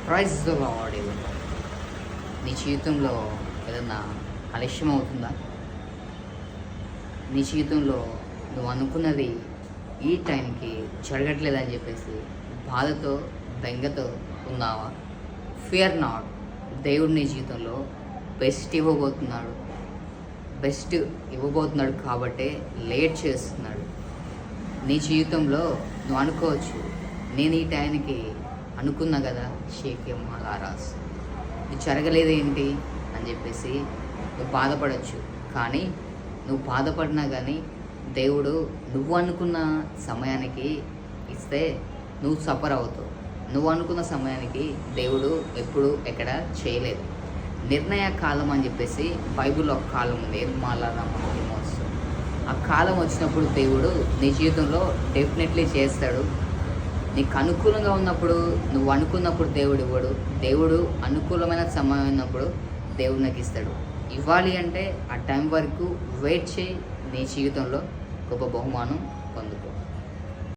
Praise the lord. నీ జీవితంలో ఏదన్నా ఆలస్యం అవుతుందా? నీ జీవితంలో నువ్వు అనుకున్నది ఈ టైంకి జరగట్లేదని చెప్పేసి బాధతో బెంగతో ఉన్నావా? Fear not. దేవుడు నీ జీవితంలో బెస్ట్ ఇవ్వబోతున్నాడు కాబట్టే లేట్ చేస్తున్నాడు. నీ జీవితంలో నువ్వు అనుకోవచ్చు, నేను ఈ టైంకి అనుకున్నా కదా షేక్యం అలారాస్, ఇది జరగలేదేంటి అని చెప్పేసి నువ్వు బాధపడవచ్చు. కానీ నువ్వు బాధపడినా కానీ దేవుడు నువ్వు అనుకున్న సమయానికి ఇస్తే నువ్వు సఫర్ అవుతావు. నువ్వు అనుకున్న సమయానికి దేవుడు ఎప్పుడు ఎక్కడ చేయలేదు. నిర్ణయ కాలం అని చెప్పేసి బైబిల్లో ఒక కాలం ఉంది, ఆ కాలం వచ్చినప్పుడు దేవుడు నీ జీవితంలో డెఫినెట్లీ చేస్తాడు. నీకు అనుకూలంగా ఉన్నప్పుడు నువ్వు అనుకున్నప్పుడు దేవుడు ఇవ్వడు. దేవుడు అనుకూలమైన సమయం ఉన్నప్పుడు దేవుడు నాకు ఇస్తాడు. ఇవ్వాలి అంటే ఆ టైం వరకు వెయిట్ చేయి, నీ జీవితంలో గొప్ప బహుమానం పొందుకో.